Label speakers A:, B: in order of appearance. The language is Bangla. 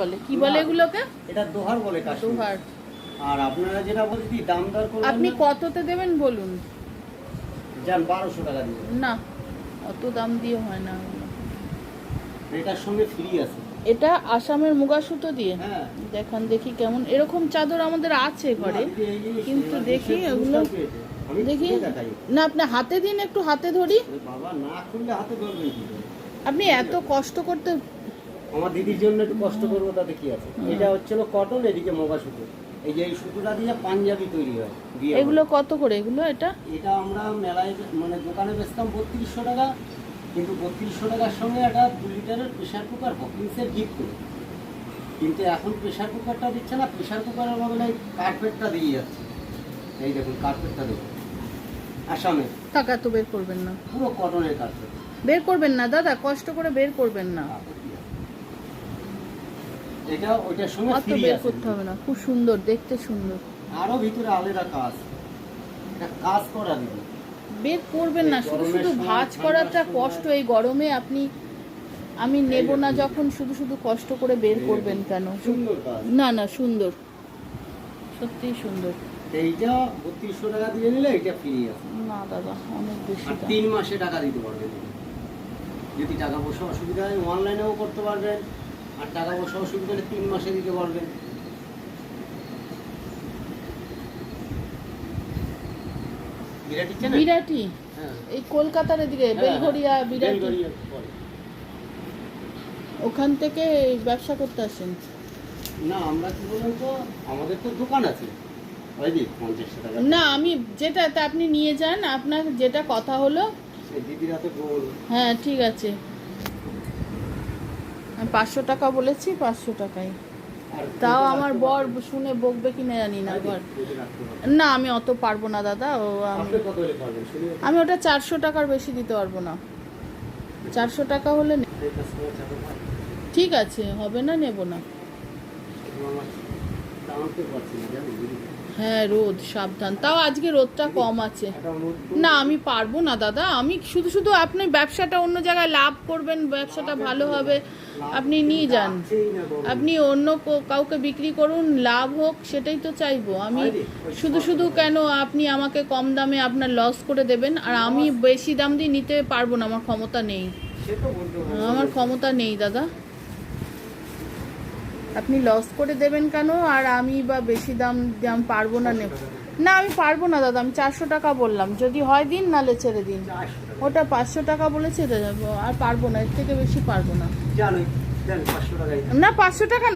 A: বলে কি বলে এগুলোকে?
B: এটা দোহার বলে কাশ্মীর।
A: দোহার।
B: আর আপনারা যেটা বলছি দাম দর করবেন
A: আপনি
B: না?
A: কততে দেবেন বলুন?
B: যান 1200 টাকা দিবেন।
A: না, অত দাম দিয়ে হয় না।
B: এটার সঙ্গে ফ্রি আছে।
A: এটা আসামের মুগা সুতো দিয়ে।
B: হ্যাঁ।
A: দেখান দেখি কেমন। এরকম চাদর আমাদের আছে ঘরে, কিন্তু দেখি ওগুলো দেখি না। আপনি হাতে দিন, একটু হাতে ধরি।
B: বাবা না খুললে হাতে ধরবেন কি করে?
A: আপনি এত কষ্ট করতে।
B: আমার দিদির জন্য একটু কষ্ট করবো, তাতে কি আছে? এটা হচ্ছিল কটন, এদিকে মুগা সুতো। এই যে এই সুতোটা দিয়ে পাঞ্জাবি তৈরি হয়।
A: এগুলো কত করে এগুলো?
B: এটা আমরা মেলায় মানে দোকানে বেচতাম 3200 টাকা, কিন্তু 3200 টাকার সঙ্গে একটা 2 লিটারের প্রেশার কুকার হকিংসের গিফট করে। কিন্তু এখন প্রেশার কুকারটা দিচ্ছে না, প্রেশার কুকারের বদলে কার্পেটটা দিয়ে যাচ্ছে। এই দেখুন কার্পেটটা দেখুন, আসামে
A: টাকা তো বের করবেন না,
B: পুরো কটনের কার্পেট।
A: বের করবেন না দাদা, কষ্ট করে বের করবেন না।
B: এটা ওইটার সঙ্গে
A: অত
B: ফ্রি
A: বের
B: আছে।
A: করতে হবে না, খুব সুন্দর দেখতে, সুন্দর।
B: আরো ভিতরে আলাদা কাজ, এটা কাজ করা দিবে।
A: বের করবেন না, শুধু শুধু ভাঁজ করাটা কষ্ট এই গরমে। আমি নেব না যখন শুধু শুধু কষ্ট করে বের করবেন কেন?
B: সুন্দর কাজ।
A: না না, সুন্দর, সত্যিই সুন্দর।
B: এইটা 3200 টাকা দিয়ে নিলে এটা ফ্রি আছে।
A: না দাদা, অনেক বেশি
B: আর
A: দাম।
B: 3 মাসে টাকা দিতে পারবেন। যদি টাকা পয়সা অসুবিধা হয় অনলাইনেও করতে পারবেন, আর টাকা পয়সা অসুবিধা হলে 3 মাসে দিতে পারবেন। বিরাটি চেনেন?
A: বিরাটি?
B: হ্যাঁ।
A: এই কলকাতার এদিকে বেলঘরিয়া বিরাটি,
B: বেলঘরিয়া পরে।
A: ওখান থেকে ব্যবসা করতে আসেন?
B: না আমরা কি বলেন তো, আমাদের তো দোকান আছে ওই যে 50 টাকা।
A: না, আমি যেটা তা আপনি নিয়ে যান, আপনার যেটা কথা হলো।
B: সেই দিদির হাতে গোল।
A: হ্যাঁ ঠিক আছে, আমি 500 টাকা বলেছি, 500 টাকাই।
B: আর
A: তাও
B: যদি
A: আমার
B: রাখতে
A: বর
B: পারবেন।
A: শুনে বকবে কিনা জানি না।
B: যদি
A: ঘর
B: রাখতে পারবেন।
A: না, আমি অত পারবো না দাদা।
B: আপনি কত হলে পারবেন শুনি?
A: আমি ওটা 400 টাকার বেশি দিতে পারবো না। 400 টাকা হলে
B: এই কাস্টমার চাপে পায়।
A: ঠিক আছে, হবে না, নেব না।
B: আমার দামতে পারছি না জানেন দিদি।
A: হ্যাঁ, রোদ সাবধান। তাও আজকে রোদটা কম আছে।
B: এটা অনুরোধ করুন।
A: না, আমি পারবো না দাদা। আমি শুধু শুধু আপনি ব্যবসাটা অন্য জায়গায় লাভ করবেন, ব্যবসাটা ভালো হবে, আপনি নিয়ে যান। আপনি অন্য কাউকে বিক্রি করুন, লাভ হোক, সেটাই তো চাইবো আমি। শুধু শুধু কেন আপনি আমাকে কম দামে আপনার লস করে দেবেন? আর আমি বেশি দাম দিয়ে নিতে পারবো না, আমার ক্ষমতা নেই।
B: সে তো বলতে হবে।
A: আমার ক্ষমতা নেই দাদা। আপনি লস করে দেবেন কেন? আর আমি বা বেশি দাম পারবো না নেব। না, আমি পারবো না দাদা। আমি 400 টাকা বললাম, যদি হয় দিন, নালে ছেড়ে দিন। ওটা 500 টাকা বলেছে, আর পারবো না, এর থেকে বেশি পারবো না।
B: জানোই, জান 500 টাকাই।
A: না, 500 টাকা